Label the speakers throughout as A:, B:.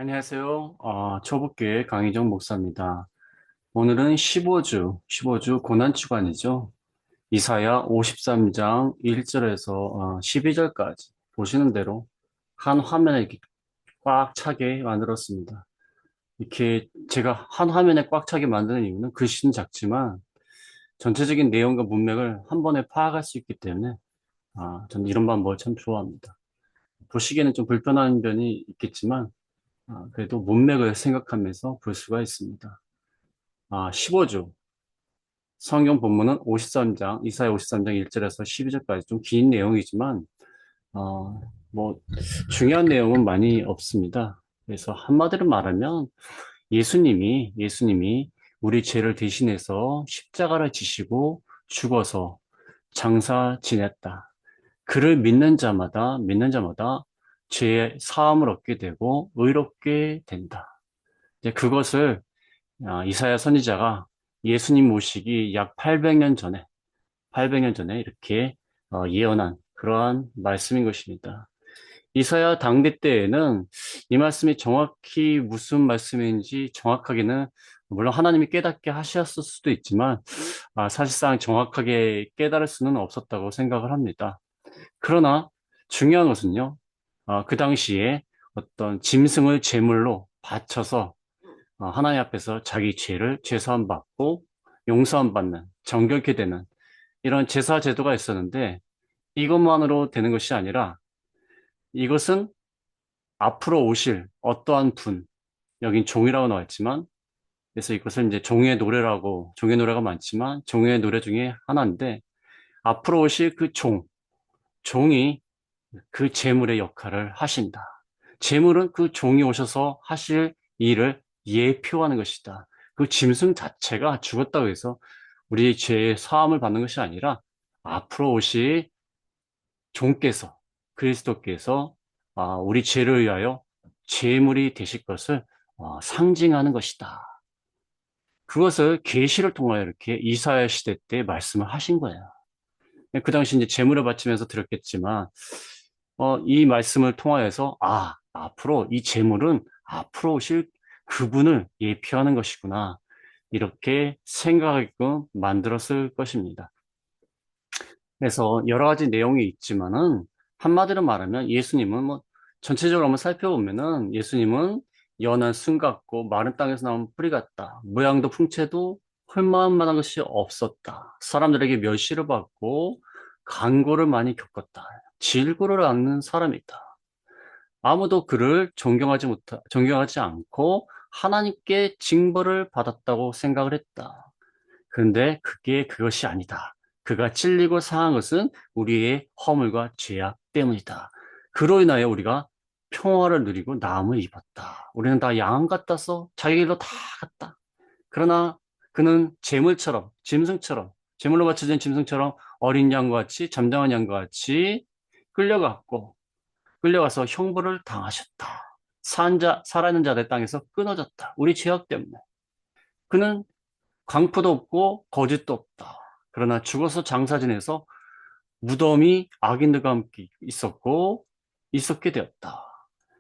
A: 안녕하세요. 초복교회 강희정 목사입니다. 오늘은 15주 고난주간이죠. 이사야 53장 1절에서 12절까지 보시는 대로 한 화면에 이렇게 꽉 차게 만들었습니다. 이렇게 제가 한 화면에 꽉 차게 만드는 이유는 글씨는 작지만 전체적인 내용과 문맥을 한 번에 파악할 수 있기 때문에 저는 이런 방법을 참 좋아합니다. 보시기에는 좀 불편한 면이 있겠지만 그래도 문맥을 생각하면서 볼 수가 있습니다. 15주. 성경 본문은 53장, 이사야 53장 1절에서 12절까지 좀 긴 내용이지만, 뭐, 중요한 내용은 많이 없습니다. 그래서 한마디로 말하면 예수님이 우리 죄를 대신해서 십자가를 지시고 죽어서 장사 지냈다. 그를 믿는 자마다 죄의 사함을 얻게 되고 의롭게 된다. 이제 그것을 이사야 선지자가 예수님 모시기 약 800년 전에 이렇게 예언한 그러한 말씀인 것입니다. 이사야 당대 때에는 이 말씀이 정확히 무슨 말씀인지 정확하게는 물론 하나님이 깨닫게 하셨을 수도 있지만 사실상 정확하게 깨달을 수는 없었다고 생각을 합니다. 그러나 중요한 것은요, 그 당시에 어떤 짐승을 제물로 바쳐서 하나님 앞에서 자기 죄를 제사함 받고 용서함 받는 정결케 되는 이런 제사 제도가 있었는데 이것만으로 되는 것이 아니라 이것은 앞으로 오실 어떠한 분, 여긴 종이라고 나와 있지만 그래서 이것을 이제 종의 노래가 많지만 종의 노래 중에 하나인데 앞으로 오실 그 종이 그 제물의 역할을 하신다. 제물은 그 종이 오셔서 하실 일을 예표하는 것이다. 그 짐승 자체가 죽었다고 해서 우리의 죄의 사함을 받는 것이 아니라 앞으로 오실 종께서, 그리스도께서 우리 죄를 위하여 제물이 되실 것을 상징하는 것이다. 그것을 계시를 통하여 이렇게 이사야 시대 때 말씀을 하신 거예요. 그 당시 이제 제물을 바치면서 드렸겠지만 이 말씀을 통하여서, 앞으로 이 재물은 앞으로 오실 그분을 예표하는 것이구나. 이렇게 생각하게끔 만들었을 것입니다. 그래서 여러 가지 내용이 있지만은, 한마디로 말하면 예수님은 전체적으로 한번 살펴보면은 예수님은 연한 순 같고 마른 땅에서 나온 뿌리 같다. 모양도 풍채도 헐마을 만한 것이 없었다. 사람들에게 멸시를 받고 간고를 많이 겪었다. 질고를 앓는 사람이다. 아무도 그를 존경하지 않고 하나님께 징벌을 받았다고 생각을 했다. 그런데 그것이 아니다. 그가 찔리고 상한 것은 우리의 허물과 죄악 때문이다. 그로 인하여 우리가 평화를 누리고 나음을 입었다. 우리는 다 양 같아서 자기 길로 다 갔다. 그러나 그는 짐승처럼, 제물로 바쳐진 짐승처럼 어린 양과 같이, 잠잠한 양과 같이 끌려갔고, 끌려가서 형벌을 당하셨다. 살아있는 자들 땅에서 끊어졌다. 우리 죄악 때문에. 그는 광포도 없고 거짓도 없다. 그러나 죽어서 장사 지내서 무덤이 악인들과 함께 있었게 되었다.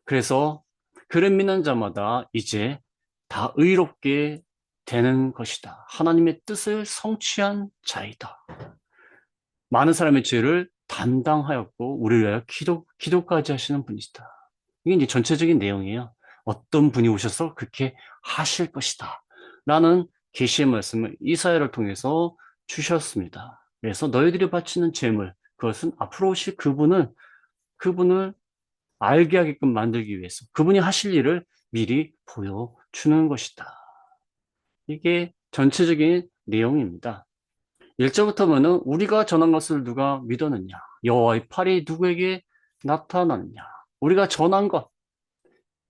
A: 그래서 그를 믿는 자마다 이제 다 의롭게 되는 것이다. 하나님의 뜻을 성취한 자이다. 많은 사람의 죄를 담당하였고 우리를 위하여 기도까지 하시는 분이시다. 이게 이제 전체적인 내용이에요. 어떤 분이 오셔서 그렇게 하실 것이다. 라는 계시의 말씀을 이사야를 통해서 주셨습니다. 그래서 너희들이 바치는 제물, 그것은 앞으로 오실 그분을 알게 하게끔 만들기 위해서 그분이 하실 일을 미리 보여주는 것이다. 이게 전체적인 내용입니다. 1절부터 보면은 우리가 전한 것을 누가 믿었느냐? 여호와의 팔이 누구에게 나타났느냐? 우리가 전한 것,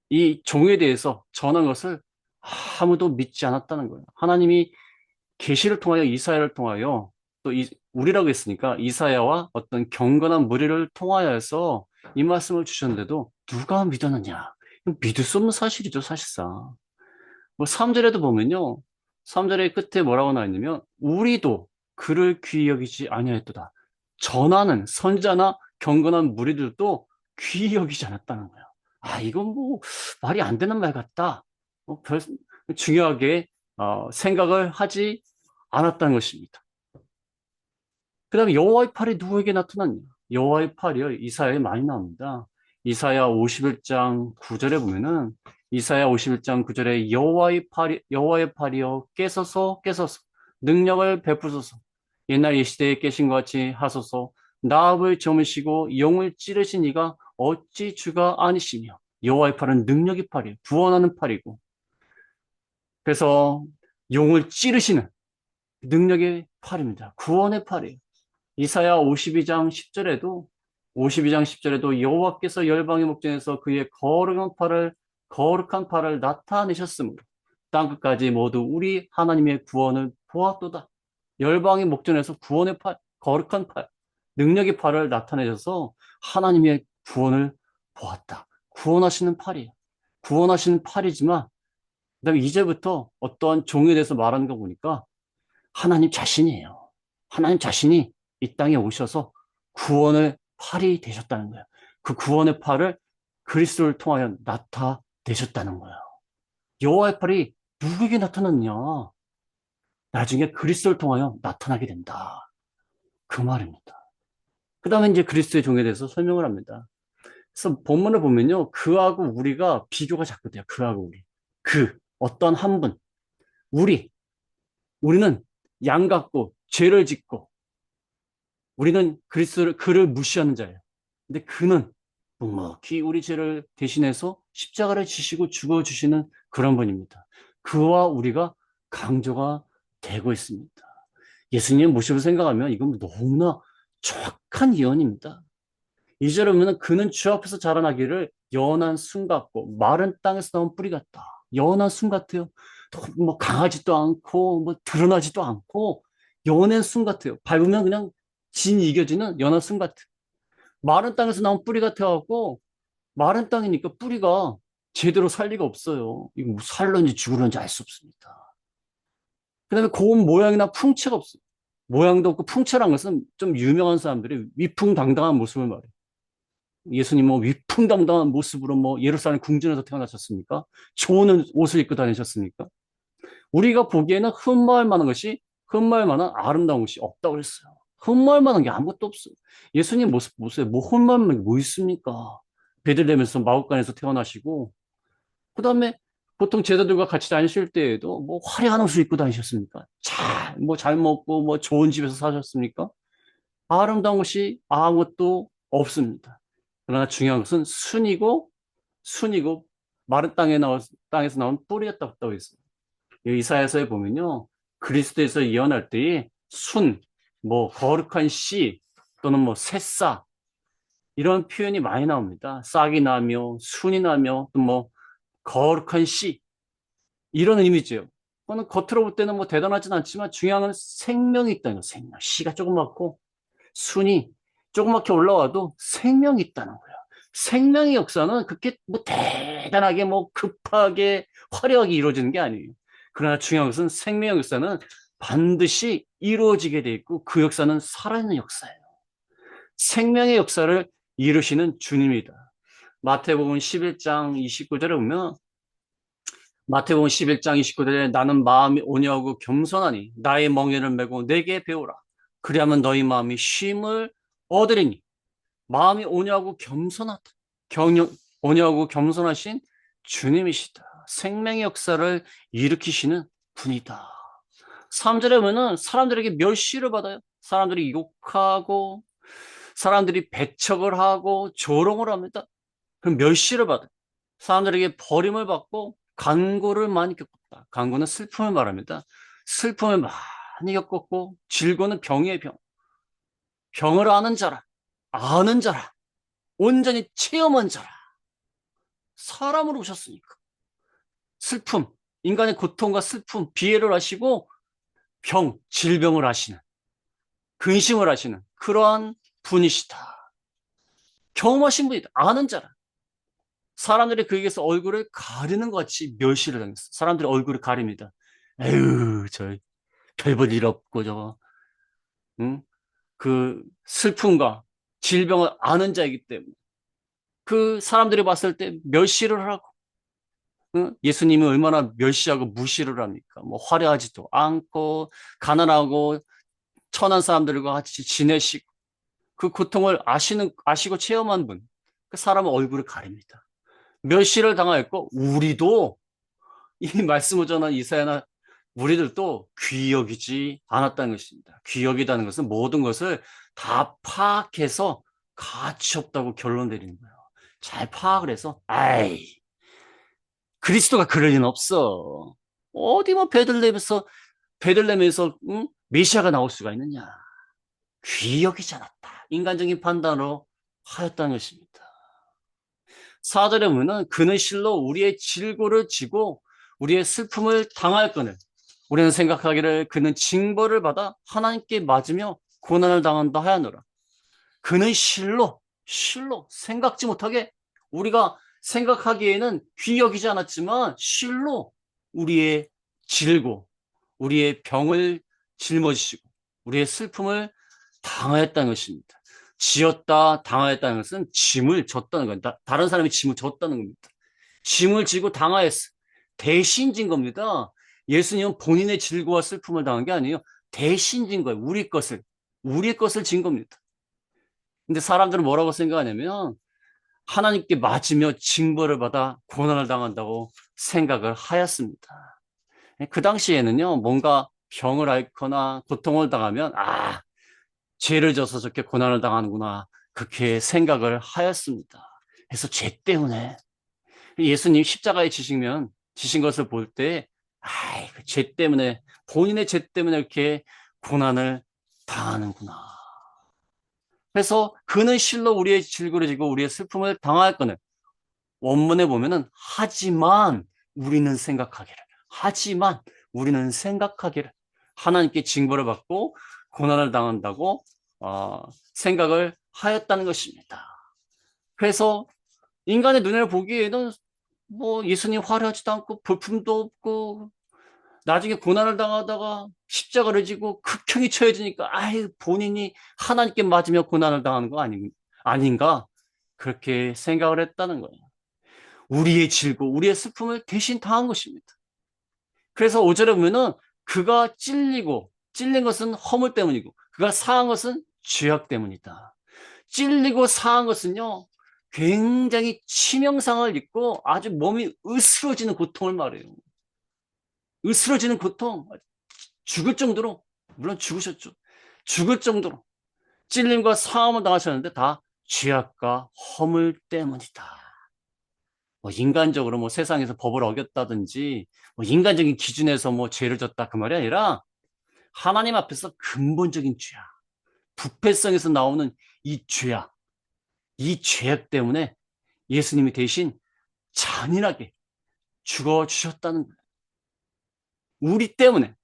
A: 이 종에 대해서 전한 것을 아무도 믿지 않았다는 거예요. 하나님이 계시를 통하여 이사야를 통하여 우리라고 했으니까 이사야와 어떤 경건한 무리를 통하여서 이 말씀을 주셨는데도 누가 믿었느냐? 믿을 수 없는 사실이죠, 사실상. 3절에도 보면요. 3절의 끝에 뭐라고 나와 있냐면 우리도 그를 귀히 여기지 아니하였도다. 전하는 선자나 경건한 무리들도 귀히 여기지 않았다는 거예요. 이건 뭐 말이 안 되는 말 같다. 별 중요하게 생각을 하지 않았다는 것입니다. 그 다음에 여호와의 팔이 누구에게 나타났냐? 여호와의 팔이요. 이사야에 많이 나옵니다. 이사야 51장 9절에 보면은 이사야 51장 9절에 여호와의 팔이요 깨서서 능력을 베푸소서 옛날 이 시대에 깨신 것 같이 하소서 나압을 저으시고 용을 찌르신 이가 어찌 주가 아니시며 여호와의 팔은 능력의 팔이에요. 구원하는 팔이고 그래서 용을 찌르시는 능력의 팔입니다. 구원의 팔이에요. 이사야 52장 10절에도 여호와께서 열방의 목전에서 그의 거룩한 팔을 나타내셨으므로 땅끝까지 모두 우리 하나님의 구원을 보았도다. 열방의 목전에서 구원의 팔, 거룩한 팔, 능력의 팔을 나타내셔서 하나님의 구원을 보았다. 구원하시는 팔이에요. 구원하시는 팔이지만 그다음에 이제부터 어떠한 종에 대해서 말하는 거 보니까 하나님 자신이에요. 하나님 자신이 이 땅에 오셔서 구원의 팔이 되셨다는 거예요. 그 구원의 팔을 그리스도를 통하여 나타내셨다는 거예요. 여호와의 팔이 누구에게 나타났냐? 나중에 그리스도를 통하여 나타나게 된다. 그 말입니다. 그 다음에 이제 그리스도의 종에 대해서 설명을 합니다. 그래서 본문을 보면요. 그하고 우리가 비교가 자꾸 돼요. 그하고 우리. 어떤 한 분. 우리. 우리는 양 같고 죄를 짓고 우리는 그를 무시하는 자예요. 근데 그는 묵묵히 우리 죄를 대신해서 십자가를 지시고 죽어주시는 그런 분입니다. 그와 우리가 강조가 되고 있습니다. 예수님의 모습을 생각하면 이건 너무나 정확한 예언입니다. 2절에 보면 그는 주 앞에서 자라나기를 연한 순 같고 마른 땅에서 나온 뿌리 같다. 연한 순 같아요. 뭐 강하지도 않고 뭐 드러나지도 않고 연한 순 같아요. 밟으면 그냥 진이 이겨지는 연한 순 같아요. 마른 땅에서 나온 뿌리 같아갖고 마른 땅이니까 뿌리가 제대로 살 리가 없어요. 이거 뭐 살런지 죽을런지 알 수 없습니다. 그다음에 고운 모양이나 풍채가 없어요. 모양도 없고 풍채란 것은 좀 유명한 사람들이 위풍당당한 모습을 말해요. 예수님 뭐 위풍당당한 모습으로 뭐 예루살렘 궁전에서 태어나셨습니까? 좋은 옷을 입고 다니셨습니까? 우리가 보기에는 흠모할 만한 것이 흠모할 만한 아름다운 것이 없다고 그랬어요. 흠모할 만한 게 아무것도 없어요. 예수님 모습 보세요. 뭐 흠모할 만한 게 뭐 있습니까? 베들레헴에서 마곡간에서 태어나시고 그다음에 보통 제자들과 같이 다니실 때에도 뭐 화려한 옷을 입고 다니셨습니까? 잘 먹고 뭐 좋은 집에서 사셨습니까? 아름다운 것이 아무것도 없습니다. 그러나 중요한 것은 순이고 마른 땅에서 나온 뿌리였다고 했어요. 이사야서에 보면요. 그리스도에서 예언할 때에 거룩한 씨 또는 뭐 새싹 이런 표현이 많이 나옵니다. 싹이 나며 순이 나며 또 뭐 거룩한 씨 이런 의미죠. 그거는 겉으로 볼 때는 뭐 대단하진 않지만 중요한 건 생명이 있다는 거. 생명. 씨가 조그맣고 순이 조그맣게 올라와도 생명이 있다는 거예요. 생명의 역사는 그렇게 뭐 대단하게 뭐 급하게 화려하게 이루어지는 게 아니에요. 그러나 중요한 것은 생명의 역사는 반드시 이루어지게 돼 있고 그 역사는 살아있는 역사예요. 생명의 역사를 이루시는 주님이다. 마태복음 11장 29절에 보면 마태복음 11장 29절에 나는 마음이 온유하고 겸손하니 나의 멍에를 메고 내게 배우라. 그리하면 너희 마음이 쉼을 얻으리니 마음이 온유하고 겸손하다. 온유하고 겸손하신 주님이시다. 생명의 역사를 일으키시는 분이다. 3절에 보면은 사람들에게 멸시를 받아요. 사람들이 욕하고 사람들이 배척을 하고 조롱을 합니다. 그럼 멸시를 받아요. 사람들에게 버림을 받고 간구를 많이 겪었다. 간구는 슬픔을 말합니다. 슬픔을 많이 겪었고 질고는 병의 병. 병을 아는 자라. 온전히 체험한 자라. 사람으로 오셨으니까. 슬픔, 인간의 고통과 슬픔, 비애를 하시고 질병을 하시는, 근심을 하시는 그러한 분이시다. 경험하신 분이다. 아는 자라. 사람들이 그에게서 얼굴을 가리는 것 같이 멸시를 당했어. 사람들이 얼굴을 가립니다. 에휴, 별볼 일 없고 응? 그 슬픔과 질병을 아는 자이기 때문에 그 사람들이 봤을 때 멸시를 하고, 응? 예수님이 얼마나 멸시하고 무시를 합니까? 뭐 화려하지도 않고 가난하고 천한 사람들과 같이 지내시고 그 고통을 아시고 체험한 분, 그 사람은 얼굴을 가립니다. 멸시를 당하였고 우리도 이 말씀을 전한 이사야나 우리들도 귀히 여기지 않았다는 것입니다. 귀히 여기다는 것은 모든 것을 다 파악해서 가치 없다고 결론 내리는 거예요. 잘 파악을 해서 아이 그리스도가 그럴 리는 없어. 어디 뭐 베들레헴에서 응? 메시아가 나올 수가 있느냐. 귀히 여기지 않았다. 인간적인 판단으로 하였다는 것입니다. 4절에 보면 그는 실로 우리의 질고를 지고 우리의 슬픔을 당할 거늘 우리는 생각하기를 그는 징벌을 받아 하나님께 맞으며 고난을 당한다 하였노라. 그는 실로 생각지 못하게 우리가 생각하기에는 귀히 여기지 않았지만 실로 우리의 질고 우리의 병을 짊어지시고 우리의 슬픔을 당하였다는 것입니다. 지었다 당하였다는 것은 짐을 졌다는 겁니다. 다른 사람이 짐을 졌다는 겁니다. 짐을 지고 당하였어. 대신 진 겁니다. 예수님은 본인의 질고와 슬픔을 당한 게 아니에요. 대신 진 거예요. 우리 것을 진 겁니다. 근데 사람들은 뭐라고 생각하냐면 하나님께 맞으며 징벌을 받아 고난을 당한다고 생각을 하였습니다. 그 당시에는요, 뭔가 병을 앓거나 고통을 당하면, 죄를 져서 저렇게 고난을 당하는구나. 그렇게 생각을 하였습니다. 그래서 죄 때문에 예수님 십자가에 지신 것을 볼 때, 죄 때문에, 본인의 죄 때문에 이렇게 고난을 당하는구나. 그래서 그는 실로 우리의 질고를 지고 우리의 슬픔을 당할 거는 원문에 보면은 하지만 우리는 생각하기를 하나님께 징벌을 받고 고난을 당한다고 생각을 하였다는 것입니다. 그래서 인간의 눈에 보기에는 뭐 예수님 화려하지도 않고 볼품도 없고 나중에 고난을 당하다가 십자가를 지고 극형이 처해지니까 본인이 하나님께 맞으며 고난을 당하는 거 아닌가 그렇게 생각을 했다는 거예요. 우리의 질고 우리의 슬픔을 대신 당한 것입니다. 그래서 5절에 보면은 그가 찔린 것은 허물 때문이고 그가 상한 것은 죄악 때문이다. 찔리고 상한 것은요 굉장히 치명상을 입고 아주 몸이 으스러지는 고통을 말해요. 으스러지는 고통, 죽을 정도로, 물론 죽으셨죠. 죽을 정도로 찔림과 상함을 당하셨는데 다 죄악과 허물 때문이다. 뭐 인간적으로 뭐 세상에서 법을 어겼다든지 뭐 인간적인 기준에서 뭐 죄를 졌다 그 말이 아니라 하나님 앞에서 근본적인 죄악, 부패성에서 나오는 이 죄악, 이 죄악 때문에 예수님이 대신 잔인하게 죽어주셨다는 거예요. 우리 때문에.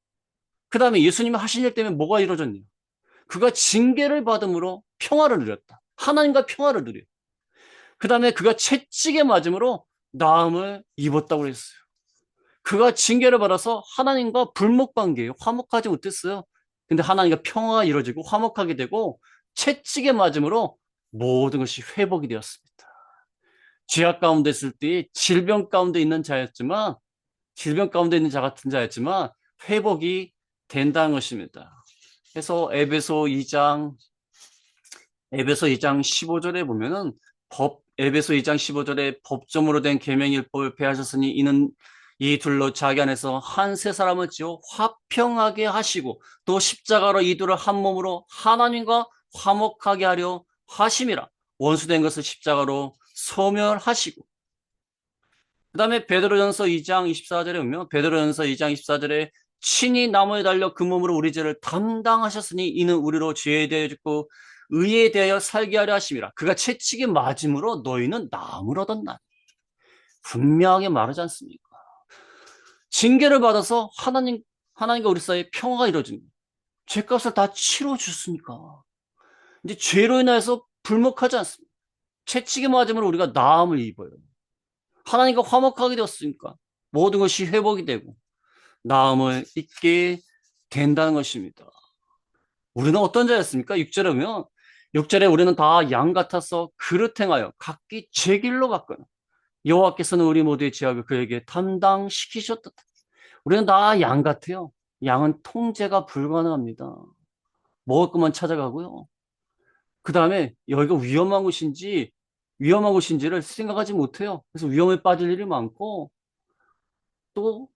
A: 그 다음에 예수님이 하신 일 때문에 뭐가 이루어졌냐? 그가 징계를 받음으로 평화를 누렸다. 하나님과 평화를 누려. 그 다음에 그가 채찍에 맞음으로 나음을 입었다고 그랬어요. 그가 징계를 받아서 하나님과 불목 관계에 화목하지 못했어요. 근데 하나님과 평화가 이루어지고 화목하게 되고 채찍에 맞음으로 모든 것이 회복이 되었습니다. 죄악 가운데 있을 때 질병 가운데 있는 자 같은 자였지만 회복이 된다는 것입니다. 그래서 에베소 2장 15절에 보면은 에베소 2장 15절에 법정으로 된 계명일법을 폐하셨으니 이는 이 둘로 자기 안에서 한 세 사람을 지어 화평하게 하시고 또 십자가로 이 둘을 한 몸으로 하나님과 화목하게 하려 하심이라. 원수된 것을 십자가로 소멸하시고. 그 다음에 베드로전서 2장 24절에 보면 베드로전서 2장 24절에 친히 나무에 달려 그 몸으로 우리 죄를 담당하셨으니 이는 우리로 죄에 대하여 죽고 의에 대하여 살게 하려 하심이라. 그가 채찍에 맞음으로 너희는 나음을 얻었나니. 분명하게 말하지 않습니까? 징계를 받아서 하나님과 우리 사이에 평화가 이루어집니다. 죄값을 다 치러줬으니까. 이제 죄로 인해서 불목하지 않습니다. 채찍에 맞음으로 우리가 나음을 입어요. 하나님과 화목하게 되었으니까 모든 것이 회복이 되고 나음을 입게 된다는 것입니다. 우리는 어떤 자였습니까? 6절에 보면 6절에 우리는 다 양 같아서 그릇 행하여 각기 제 길로 갔거늘 여호와께서는 우리 모두의 죄악을 그에게 담당시키셨다. 우리는 다 양 같아요. 양은 통제가 불가능합니다. 먹을 것만 찾아가고요. 그 다음에 여기가 위험한 곳인지를 생각하지 못해요. 그래서 위험에 빠질 일이 많고 또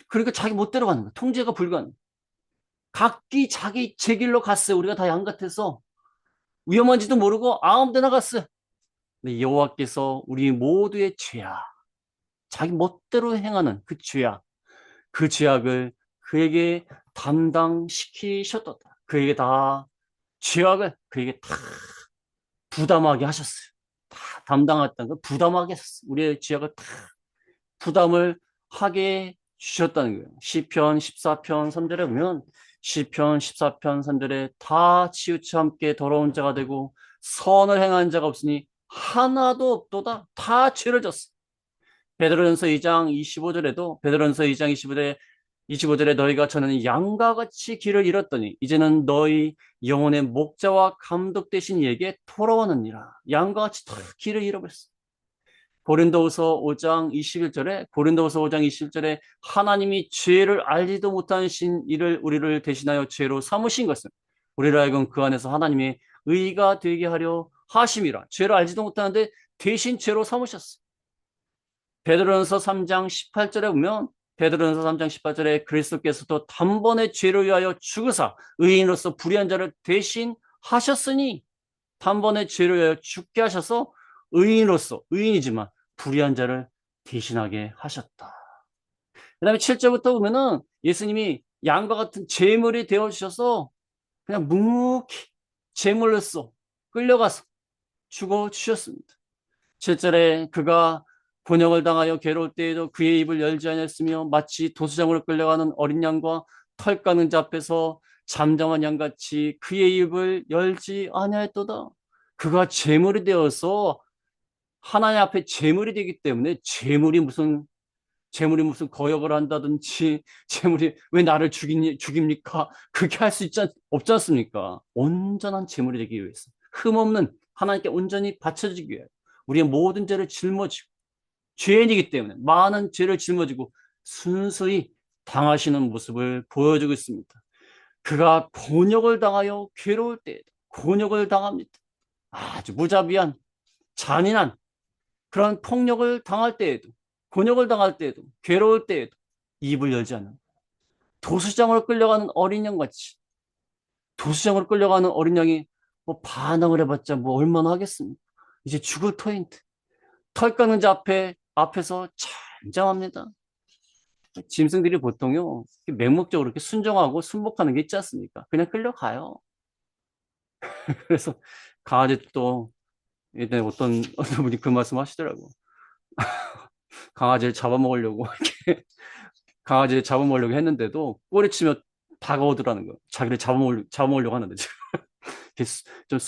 A: 그러니까 자기 멋대로 가는 거야. 통제가 불가능. 각기 자기 제 길로 갔어요. 우리가 다 양 같아서 위험한지도 모르고 아무 데나 갔어요. 근데 여호와께서 우리 모두의 죄악, 자기 멋대로 행하는 그 죄악, 그 죄악을 그에게 담당시키셨다. 그에게 다 죄악을 그에게 다 부담하게 하셨어요. 다 담당했다는 걸 부담하게 하셨어요. 우리의 죄악을 다 부담을 하게 주셨다는 거예요. 시편 14편 3절에 보면 시편 14편 3절에 다 치우쳐 함께 더러운 자가 되고 선을 행한 자가 없으니 하나도 없도다. 다 죄를 졌어. 베드로전서 2장 25절에도 베드로전서 2장 25절에 너희가 전에는 양과 같이 길을 잃었더니 이제는 너희 영혼의 목자와 감독 되신 이에게 돌아왔느니라. 양과 같이 다 길을 잃어버렸어. 고린도후서 5장 21절에 하나님이 죄를 알지도 못하신 이를 우리를 대신하여 죄로 삼으신 것은 우리를 하여금 그 안에서 하나님의 의가 되게 하려 하심이라. 죄를 알지도 못하는데 대신 죄로 삼으셨어. 베드로전서 3장 18절에 보면 베드로전서 3장 18절에 그리스도께서도 단번에 죄를 위하여 죽으사 의인으로서 불의한 자를 대신 하셨으니 단번에 죄를 위하여 죽게 하셔서 의인이지만 불의한 자를 대신하게 하셨다. 그 다음에 7절부터 보면은 예수님이 양과 같은 제물이 되어주셔서 그냥 묵묵히 제물로서 끌려가서 죽어주셨습니다. 7절에 그가 곤욕을 당하여 괴로울 때에도 그의 입을 열지 아니했으며 마치 도수장으로 끌려가는 어린 양과 털 깎는 자 앞에서 잠잠한 양같이 그의 입을 열지 아니하였도다. 그가 제물이 되어서 하나님 앞에 제물이 되기 때문에 제물이 무슨 거역을 한다든지 제물이 왜 나를 죽입니까? 그렇게 할 수 없지 않습니까? 온전한 제물이 되기 위해서 흠없는 하나님께 온전히 바쳐지기 위해 우리의 모든 죄를 짊어지고 죄인이기 때문에 많은 죄를 짊어지고 순수히 당하시는 모습을 보여주고 있습니다. 그가 곤욕을 당하여 괴로울 때에도 곤욕을 당합니다. 아주 무자비한 잔인한 그런 폭력을 당할 때에도 곤욕을 당할 때에도 괴로울 때에도 입을 열지 않는 도수장으로 끌려가는 어린 양같이 도수장으로 끌려가는 어린 양이 뭐 반항을 해봤자 뭐 얼마나 하겠습니까? 이제 죽을 터인데 털 깎는 자 앞에서 잠잠합니다. 짐승들이 보통요 맹목적으로 이렇게 순종하고 순복하는 게 있지 않습니까? 그냥 끌려가요. 그래서 강아지도 예전에 어떤 분이 그 말씀 하시더라고. 강아지를 잡아먹으려고 강아지를 잡아먹으려고 했는데도 꼬리치며 다가오더라는 거예요. 자기를 잡아먹으려고 하는데 좀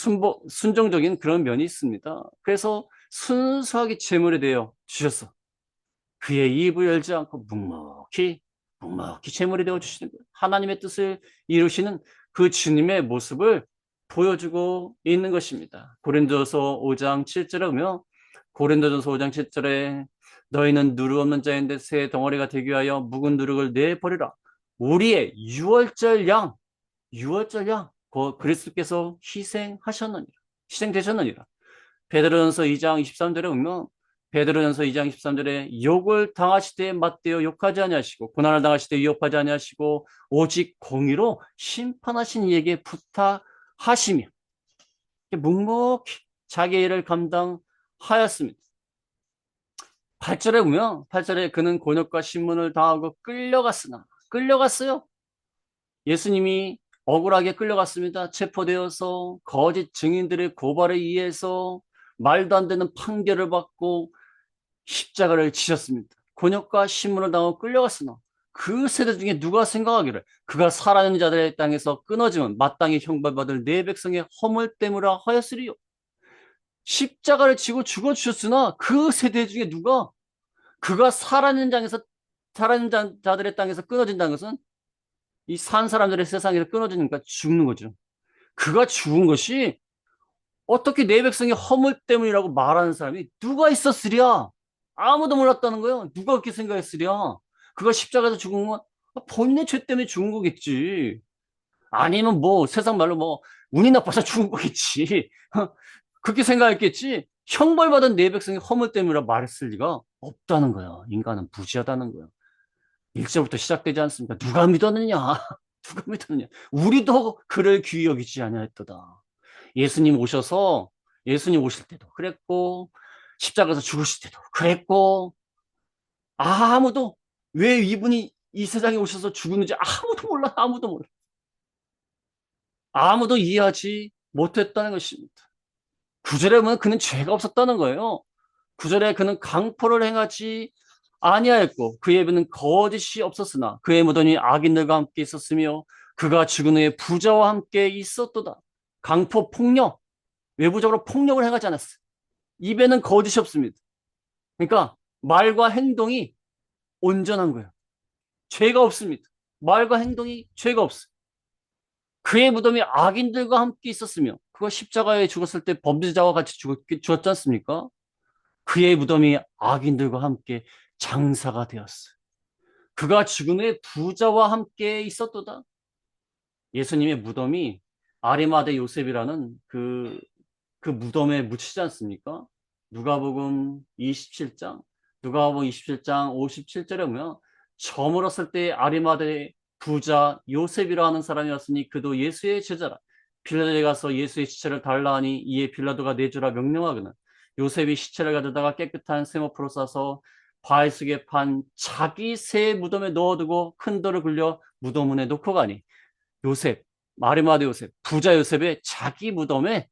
A: 순종적인 그런 면이 있습니다. 그래서 순수하게 제물이 되어 주셨어. 그의 입을 열지 않고 묵묵히 제물이 되어 주시는 거예요. 하나님의 뜻을 이루시는 그 주님의 모습을 보여주고 있는 것입니다. 고린도전서 5장 7절에 보면 고린도전서 5장 7절에 너희는 누룩 없는 자인데 새 덩어리가 되기 위하여 묵은 누룩을 내버리라. 우리의 유월절 양 그리스도께서 희생되셨느니라. 베드로전서 2장 23절에 보면 베드로전서 2장 23절에 욕을 당하시되 맞대어 욕하지 아니하시고 고난을 당하시되 위협하지 아니하시고 오직 공의로 심판하신 이에게 부탁하시며 묵묵히 자기의 일을 감당하였습니다. 8절에 그는 곤욕과 신문을 당하고 끌려갔어요. 예수님이 억울하게 끌려갔습니다. 체포되어서 거짓 증인들의 고발에 의해서 말도 안 되는 판결을 받고 십자가를 지셨습니다. 곤욕과 신문을 당하고 끌려갔으나 그 세대 중에 누가 생각하기를 그가 살아있는 자들의 땅에서 끊어지면 마땅히 형벌받을 내 백성의 허물 때문이라 하였으리요. 십자가를 지고 죽어주셨으나 그 세대 중에 누가 그가 살아있는 자들의 땅에서 끊어진다는 것은 이 산 사람들의 세상에서 끊어지니까 죽는 거죠. 그가 죽은 것이 어떻게 내 백성의 허물 때문이라고 말하는 사람이 누가 있었으랴? 아무도 몰랐다는 거예요. 누가 그렇게 생각했으랴? 그가 십자가에서 죽은 건 본인의 죄 때문에 죽은 거겠지. 아니면 뭐 세상 말로 뭐 운이 나빠서 죽은 거겠지. 그렇게 생각했겠지. 형벌받은 내 백성의 허물 때문이라 말했을 리가 없다는 거야. 인간은 무지하다는 거야. 일제부터 시작되지 않습니까? 누가 믿었느냐? 누가 믿었느냐? 우리도 그를 귀히 여기지 아니하였도다. 예수님 오셔서 예수님 오실 때도 그랬고 십자가에서 죽으실 때도 그랬고 아무도 왜 이분이 이 세상에 오셔서 죽었는지 아무도 몰라. 아무도 몰라. 아무도 이해하지 못했다는 것입니다. 구절에 보면 그는 죄가 없었다는 거예요. 구절에 그는 강포를 행하지 아니하였고 그의 입에는 거짓이 없었으나 그의 무덤이 악인들과 함께 있었으며 그가 죽은 후에 부자와 함께 있었도다. 강포 폭력, 외부적으로 폭력을 행하지 않았어. 입에는 거짓이 없습니다. 그러니까 말과 행동이 온전한 거예요. 죄가 없습니다. 말과 행동이 죄가 없어. 그의 무덤이 악인들과 함께 있었으며 그가 십자가에 죽었을 때 범죄자와 같이 죽었지 않습니까? 그의 무덤이 악인들과 함께 장사가 되었어요. 그가 죽은 후에 부자와 함께 있었도다. 예수님의 무덤이 아리마대 요셉이라는 그 무덤에 묻히지 않습니까? 누가복음 27장, 누가복음 27장 57절에 보면 저물었을 때 아리마대 부자 요셉이라 는 사람이었으니 그도 예수의 제자라. 빌라도에 가서 예수의 시체를 달라 하니 이에 빌라도가 내주라 명령하거늘 요셉이 시체를 가져다가 깨끗한 세모포로 싸서 바위 속에 판 자기 새 무덤에 넣어두고 큰 돌을 굴려 무덤 문에 놓고 가니 요셉, 아리마대 요셉, 부자 요셉의 자기 무덤에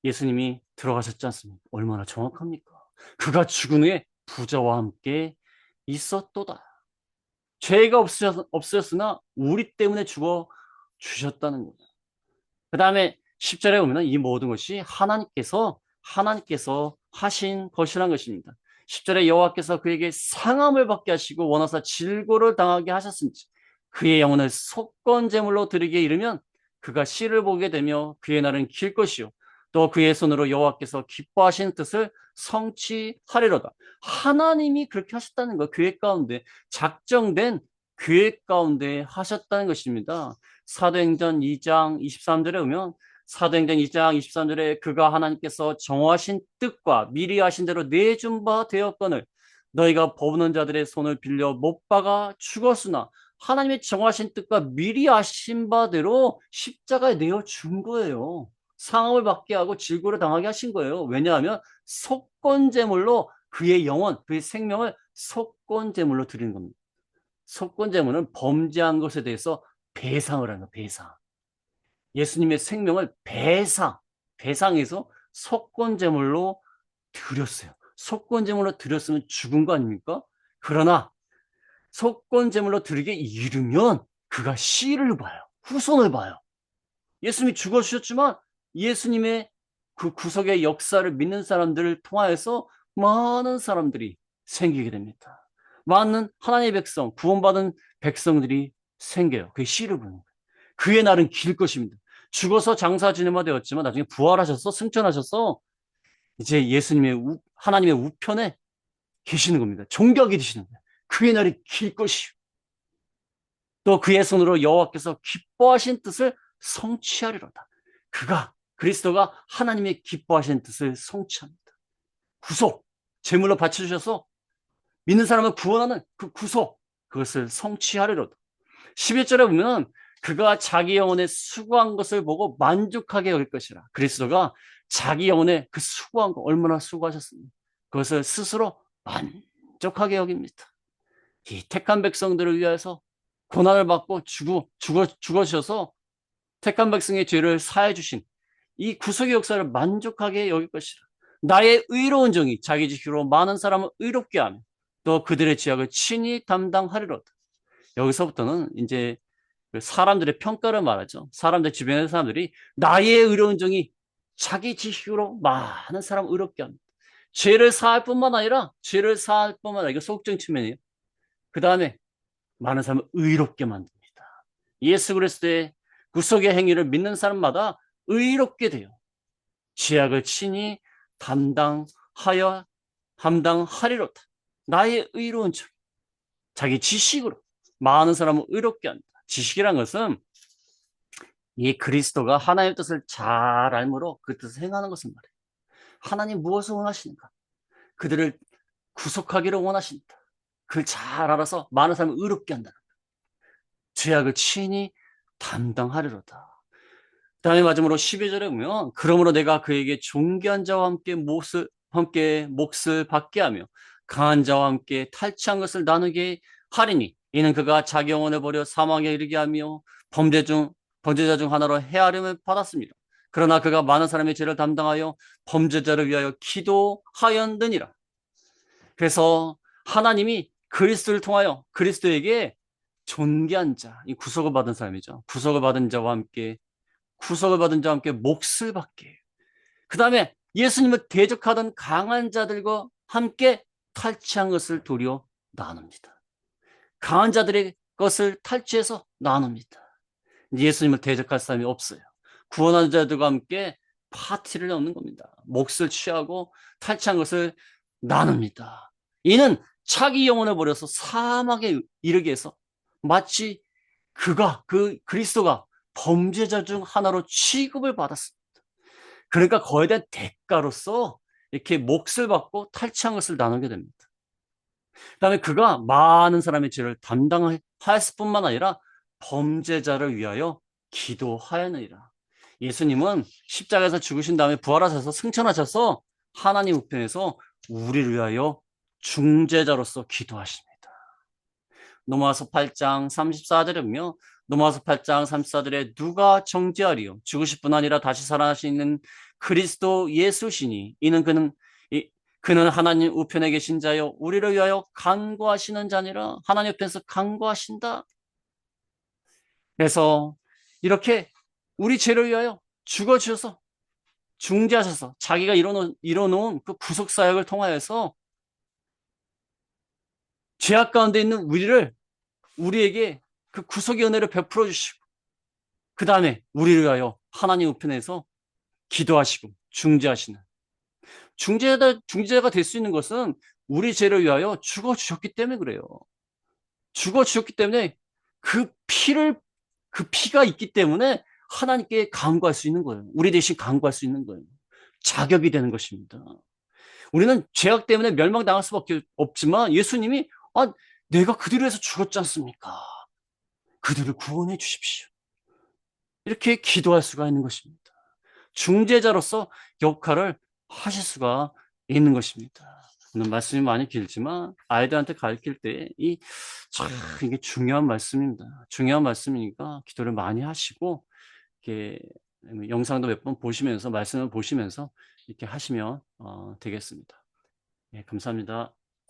A: 예수님이 들어가셨지 않습니까? 얼마나 정확합니까? 그가 죽은 후에 부자와 함께 있었도다. 죄가 없으셨으나 우리 때문에 죽어 주셨다는 거예요. 그 다음에 10절에 보면 이 모든 것이 하나님께서 하신 것이라는 것입니다. 10절에 여호와께서 그에게 상함을 받게 하시고 원하사 질고를 당하게 하셨은지 그의 영혼을 속건 제물로 드리게 이르면 그가 씨를 보게 되며 그의 날은 길 것이요 또 그의 손으로 여호와께서 기뻐하시는 뜻을 성취하리로다. 하나님이 그렇게 하셨다는 거, 계획 가운데 작정된 계획 가운데 하셨다는 것입니다. 사도행전 2장 23절에 보면 사도행전 2장 23절에 그가 하나님께서 정하신 뜻과 미리 하신 대로 내준 바 되었거늘 너희가 법는 자들의 손을 빌려 못 박아 죽었으나 하나님의 정하신 뜻과 미리 하신 바대로 십자가에 내어 준 거예요. 상함을 받게 하고 질고를 당하게 하신 거예요. 왜냐하면 속건제물로 그의 영혼, 그의 생명을 속건제물로 드리는 겁니다. 속건제물은 범죄한 것에 대해서 배상을 하는 거예요. 배상. 예수님의 생명을 배상해서 속건제물로 드렸어요. 속건제물로 드렸으면 죽은 거 아닙니까? 그러나 속건제물로 드리게 이르면 그가 씨를 봐요. 후손을 봐요. 예수님이 죽어주셨지만 예수님의 그 구속의 역사를 믿는 사람들을 통하여서 많은 사람들이 생기게 됩니다. 많은 하나님의 백성, 구원받은 백성들이 생겨요. 그게 씨를 보는 거예요. 그의 날은 길 것입니다. 죽어서 장사 지내마 되었지만 나중에 부활하셔서 승천하셔서 이제 하나님의 우편에 계시는 겁니다. 종격이 되시는 거예요. 그의 날이 길 것이요. 또 그의 손으로 여호와께서 기뻐하신 뜻을 성취하리로다. 그리스도가 하나님의 기뻐하신 뜻을 성취합니다. 구속, 제물로 바쳐주셔서 믿는 사람을 구원하는 그 구속, 그것을 성취하리로다. 11절에 보면 그가 자기 영혼에 수고한 것을 보고 만족하게 여길 것이라. 그리스도가 자기 영혼에 그 수고한 거 얼마나 수고하셨습니까? 그것을 스스로 만족하게 여깁니다. 이 택한 백성들을 위해서 고난을 받고 죽어주셔서 택한 백성의 죄를 사해 주신 이 구속의 역사를 만족하게 여길 것이라. 나의 의로운 정이 자기 지키로 많은 사람을 의롭게 하며 또 그들의 죄악을 친히 담당하리로다. 여기서부터는 이제 사람들의 평가를 말하죠. 주변의 사람들이 나의 의로운 정이 자기 지식으로 많은 사람을 의롭게 합니다. 죄를 사할 뿐만 아니라 이거 소극적 측면이에요. 그 다음에 많은 사람을 의롭게 만듭니다. 예수 그리스도의 구속의 행위를 믿는 사람마다 의롭게 되어 죄악을 친히 담당하리로다. 나의 의로운 척, 자기 지식으로 많은 사람을 의롭게 한다. 지식이란 것은 이 그리스도가 하나님의 뜻을 잘 알므로 그 뜻을 행하는 것을 말해요. 하나님 무엇을 원하시는가? 그들을 구속하기를 원하신다. 그걸 잘 알아서 많은 사람을 의롭게 한다. 죄악을 친히 담당하리로다. 다음에 마지막으로 12절에 보면 그러므로 내가 그에게 존귀한 자와 함께 몫을 받게 하며 강한 자와 함께 탈취한 것을 나누게 하리니 이는 그가 자기 영혼을 버려 사망에 이르게 하며 범죄자 중 하나로 헤아림을 받았습니다. 그러나 그가 많은 사람의 죄를 담당하여 범죄자를 위하여 기도하였느니라. 그래서 하나님이 그리스도를 통하여 그리스도에게 존귀한 자, 이 구속을 받은 사람이죠. 구속을 받은 자와 함께 몫을 받게 해요. 그 다음에 예수님을 대적하던 강한 자들과 함께 탈취한 것을 도리어 나눕니다. 강한 자들의 것을 탈취해서 나눕니다. 예수님을 대적할 사람이 없어요. 구원한 자들과 함께 파티를 넣는 겁니다. 몫을 취하고 탈취한 것을 나눕니다. 이는 자기 영혼을 버려서 사막에 이르게 해서 마치 그리스도가 범죄자 중 하나로 취급을 받았습니다. 그러니까 거에 대한 대가로서 이렇게 몫을 받고 탈취한 것을 나누게 됩니다. 그다음에 그가 많은 사람의 죄를 담당하였을 뿐만 아니라 범죄자를 위하여 기도하였느니라. 예수님은 십자가에서 죽으신 다음에 부활하셔서 승천하셔서 하나님 우편에서 우리를 위하여 중재자로서 기도하십니다. 로마서 8장 34절에 보면 로마서 8장 34절에 누가 정죄하리요 죽으실 뿐 아니라 다시 살아나시는 그리스도 예수시니 이는 그는 하나님 우편에 계신 자요 우리를 위하여 간구하시는 자니라. 하나님 옆에서 간구하신다. 그래서 이렇게 우리 죄를 위하여 죽어주셔서 중재하셔서 자기가 이뤄놓은 그 구속사역을 통하여서 죄악 가운데 있는 우리에게 그 구속의 은혜를 베풀어 주시고 그 다음에 우리를 위하여 하나님 우편에서 기도하시고 중재하시는 중재자가 될 수 있는 것은 우리 죄를 위하여 죽어주셨기 때문에 그래요. 죽어주셨기 때문에 그 피가 있기 때문에 하나님께 간구할 수 있는 거예요. 우리 대신 간구할 수 있는 거예요. 자격이 되는 것입니다. 우리는 죄악 때문에 멸망당할 수밖에 없지만 예수님이 내가 그들을 위해서 죽었지 않습니까? 그들을 구원해 주십시오. 이렇게 기도할 수가 있는 것입니다. 중재자로서 역할을 하실 수가 있는 것입니다. 오늘 말씀이 많이 길지만 아이들한테 가르칠 때 이게 중요한 말씀입니다. 중요한 말씀이니까 기도를 많이 하시고 이렇게 영상도 몇 번 보시면서 말씀을 보시면서 이렇게 하시면 되겠습니다. 네, 감사합니다.